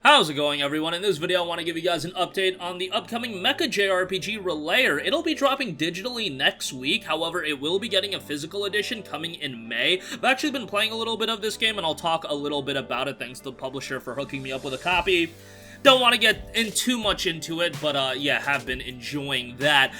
How's it going, everyone? In this video, I want to give you guys an update on the upcoming Mecha JRPG Relayer. It'll be dropping digitally next week, however, it will be getting a physical edition coming in May. I've actually been playing a little bit of this game, and I'll talk a little bit about it, thanks to the publisher for hooking me up with a copy. Don't want to get in too much into it, but yeah, have been enjoying that.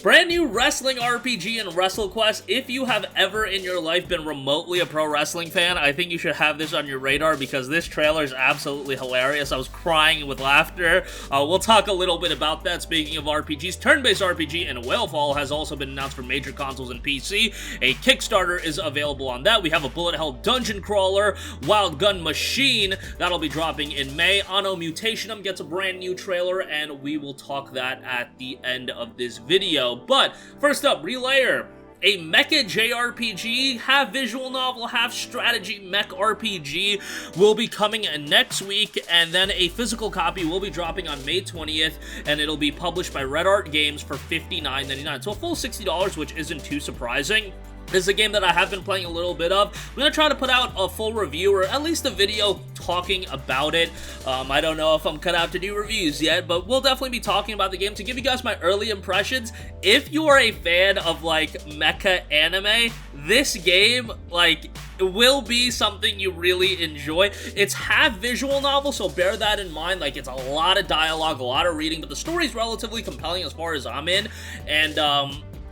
Brand new wrestling RPG in Wrestlequest. If you have ever in your life been remotely a pro wrestling fan, I think you should have this on your radar because this trailer is absolutely hilarious. I was crying with laughter. We'll talk a little bit about that. Speaking of RPGs, turn-based RPG and Whalefall has also been announced for major consoles and PC. A Kickstarter is available on that. We have a bullet hell dungeon crawler, Wild Gun Machine, that'll be dropping in May. ANNO Mutationem gets a brand new trailer, and we will talk that at the end of this video. But first up, Relayer, a mecha JRPG, half visual novel, half strategy mech RPG, will be coming next week, and then a physical copy will be dropping on May 20th, and it'll be published by Red Art Games for $59.99, so a full $60, which isn't too surprising. This is a game that I have been playing a little bit of. I'm going to try to put out a full review, or at least a video talking about it. I don't know if I'm cut out to do reviews yet, but we'll definitely be talking about the game to give you guys my early impressions. If you are a fan of, like, mecha anime, this game, like, will be something you really enjoy. It's half visual novel, so bear that in mind. Like, it's a lot of dialogue, a lot of reading, but the story's relatively compelling as far as I'm in, and,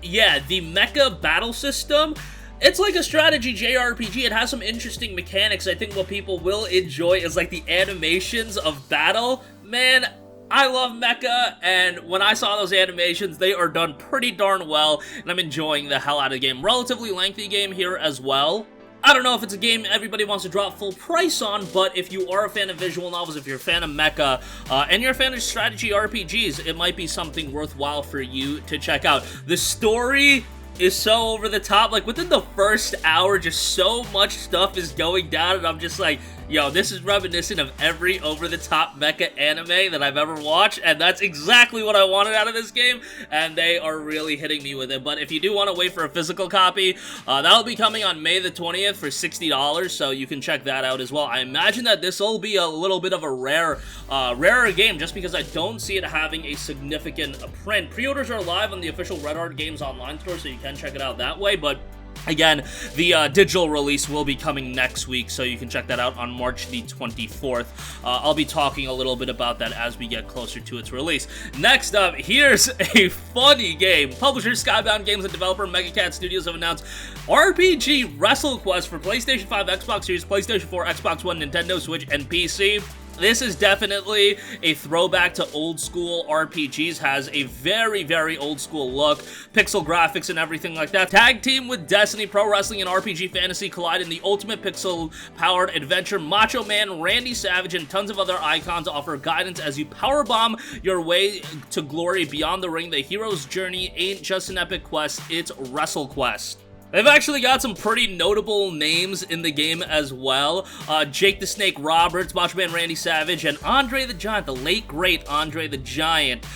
yeah, the mecha battle system, it's like a strategy JRPG. It has some interesting mechanics. I think what people will enjoy is like the animations of battle. Man, I love mecha, and when I saw those animations, they are done pretty darn well, and I'm enjoying the hell out of the game. Relatively lengthy game here as well. I don't know if it's a game everybody wants to drop full price on, but if you are a fan of visual novels, if you're a fan of mecha, and you're a fan of strategy RPGs, it might be something worthwhile for you to check out. The story is so over the top. Like, within the first hour, just so much stuff is going down, and I'm just like, yo, this is reminiscent of every over-the-top mecha anime that I've ever watched, and that's exactly what I wanted out of this game, and they are really hitting me with it. But if you do want to wait for a physical copy, that'll be coming on May the 20th for $60, so you can check that out as well. I imagine that this will be a little bit of a rarer game, just because I don't see it having a significant print. Pre-orders are live on the official Red Art Games online store, so you can check it out that way, but again, the digital release will be coming next week, so you can check that out on March the 24th. I'll be talking a little bit about that as we get closer to its release. Next up, here's a funny game. Publisher Skybound Games and developer Megacat Studios have announced RPG Wrestlequest for PlayStation 5, Xbox Series, PlayStation 4, Xbox One, Nintendo Switch, and PC. This is definitely a throwback to old school RPGs, has a very, very old school look, pixel graphics and everything like that. Tag team with Destiny, pro wrestling and RPG fantasy collide in the ultimate pixel-powered adventure. Macho Man, Randy Savage, and tons of other icons offer guidance as you powerbomb your way to glory beyond the ring. The hero's journey ain't just an epic quest, it's Wrestlequest. They've actually got some pretty notable names in the game as well. Jake the Snake Roberts, Macho Man Randy Savage, and Andre the Giant, the late great Andre the Giant.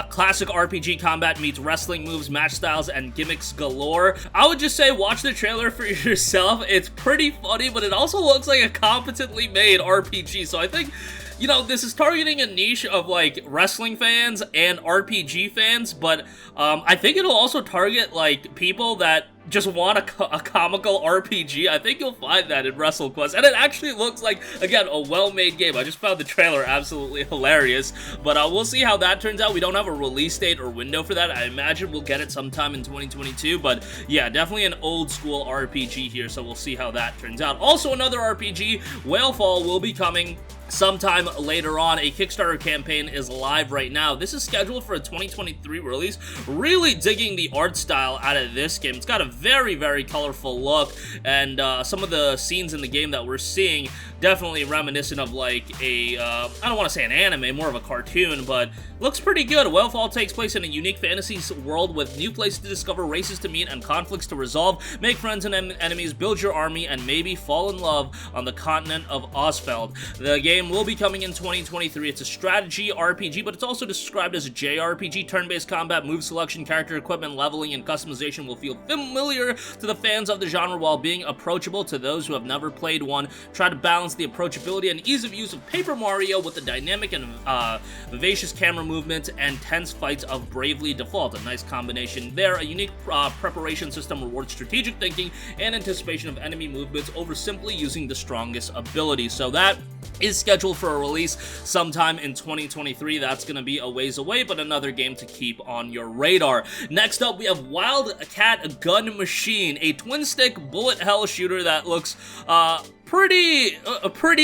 Classic RPG combat meets wrestling moves, match styles, and gimmicks galore. I would just say watch the trailer for yourself. It's pretty funny, but it also looks like a competently made RPG, so I think, you know, this is targeting a niche of, like, wrestling fans and RPG fans, but I think it'll also target, like, people that just want a comical RPG. I think you'll find that in Wrestlequest, and it actually looks like, again, a well-made game. I just found the trailer absolutely hilarious, but we'll see how that turns out. We don't have a release date or window for that. I imagine we'll get it sometime in 2022, but yeah, definitely an old-school RPG here, so we'll see how that turns out. Also, another RPG, Whalefall, will be coming sometime later on. A Kickstarter campaign is live right now. This is scheduled for a 2023 release. Really digging the art style out of this game. It's got a very, very colorful look, and some of the scenes in the game that we're seeing definitely reminiscent of, like, a, I don't want to say an anime, more of a cartoon, but looks pretty good. Whalefall takes place in a unique fantasy world with new places to discover, races to meet, and conflicts to resolve. Make friends and enemies, build your army, and maybe fall in love on the continent of Osfeld. The game will be coming in 2023. It's a strategy RPG, but it's also described as a JRPG. Turn-based combat, move selection, character equipment, leveling, and customization will feel familiar to the fans of the genre while being approachable to those who have never played one. Try to balance balance the approachability and ease of use of Paper Mario with the dynamic and vivacious camera movement and tense fights of Bravely Default. A nice combination there. A unique preparation system rewards strategic thinking and anticipation of enemy movements over simply using the strongest ability. So that is scheduled for a release sometime in 2023. That's going to be a ways away, but another game to keep on your radar. Next up, we have Wildcat Gun Machine, a twin-stick bullet hell shooter that looks pretty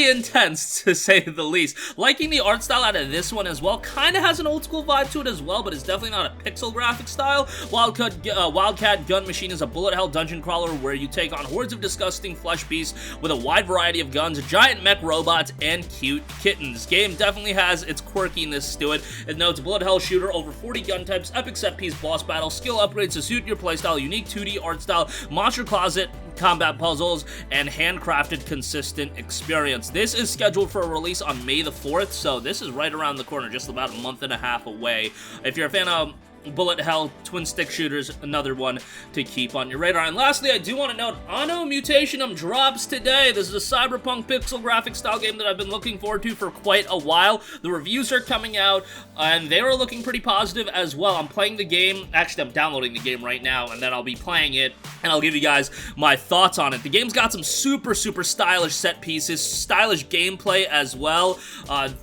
intense, to say the least. Liking the art style out of this one as well. Kind of has an old school vibe to it as well, but it's definitely not a pixel graphic style. Wildcat Gun Machine is a bullet hell dungeon crawler where you take on hordes of disgusting flesh beasts with a wide variety of guns, giant mech robots, and cute kittens. Game definitely has its quirkiness to it. It notes bullet hell shooter, over 40 gun types, epic set piece boss battle, skill upgrades to suit your playstyle, unique 2D art style, monster closet, combat puzzles, and handcrafted consistent experience. This is scheduled for a release on May the 4th, so this is right around the corner, just about a month and a half away. If you're a fan of bullet hell twin stick shooters, another one to keep on your radar. And lastly, I do want to note, ANNO Mutationem drops today. This is a cyberpunk pixel graphic style game that I've been looking forward to for quite a while. The reviews are coming out, and they are looking pretty positive as well. I'm playing the game, actually I'm downloading the game right now, and then I'll be playing it, and I'll give you guys my thoughts on it. The game's got some super stylish set pieces, stylish gameplay as well.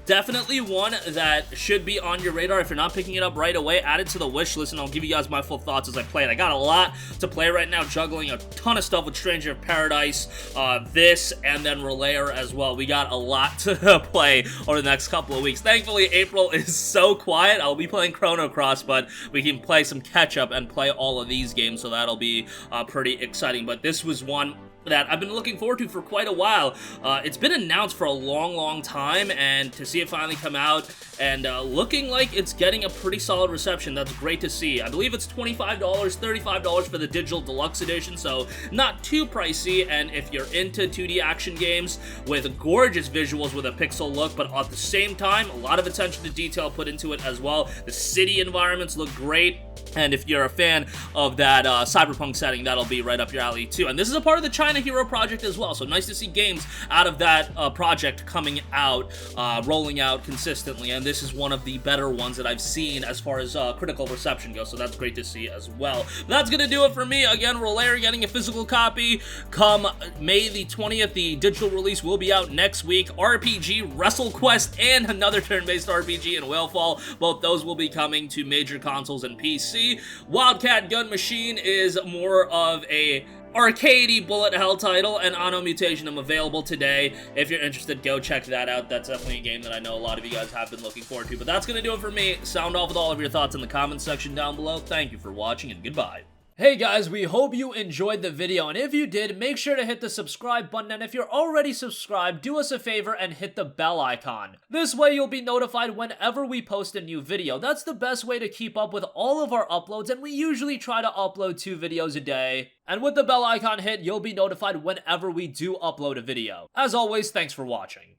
Definitely one that should be on your radar. If you're not picking it up right away, add it to the wish list, and I'll give you guys my full thoughts as I play it. I got a lot to play right now, juggling a ton of stuff with Stranger of Paradise, this, and then Relayer as well. We got a lot to play over the next couple of weeks. Thankfully, April is so quiet. I'll be playing Chrono Cross, but we can play some catch-up and play all of these games, so that'll be pretty exciting. But this was one that I've been looking forward to for quite a while. It's been announced for a long time, and to see it finally come out and looking like it's getting a pretty solid reception, that's great to see. I believe it's $25, $35 for the digital deluxe edition, so not too pricey. And if you're into 2D action games with gorgeous visuals with a pixel look, but at the same time, a lot of attention to detail put into it as well. The city environments look great. And if you're a fan of that cyberpunk setting, that'll be right up your alley too. And this is a part of the China Hero project as well, so nice to see games out of that project coming out, rolling out consistently, and this is one of the better ones that I've seen as far as critical reception goes, so that's great to see as well. But that's gonna do it for me. Again, Relayer getting a physical copy come May the 20th. The digital release will be out next week. RPG, Wrestlequest, and another turn-based RPG in Whalefall. Both those will be coming to major consoles and PC. Wildcat Gun Machine is more of a arcadey bullet hell title, and ANNO Mutationem available today. If you're interested, go check that out. That's definitely a game that I know a lot of you guys have been looking forward to. But that's going to do it for me. Sound off with all of your thoughts in the comments section down below. Thank you for watching, and goodbye. Hey guys, we hope you enjoyed the video, and if you did, make sure to hit the subscribe button, and if you're already subscribed, do us a favor and hit the bell icon. This way you'll be notified whenever we post a new video. That's the best way to keep up with all of our uploads, and we usually try to upload 2 videos a day. And with the bell icon hit, you'll be notified whenever we do upload a video. As always, thanks for watching.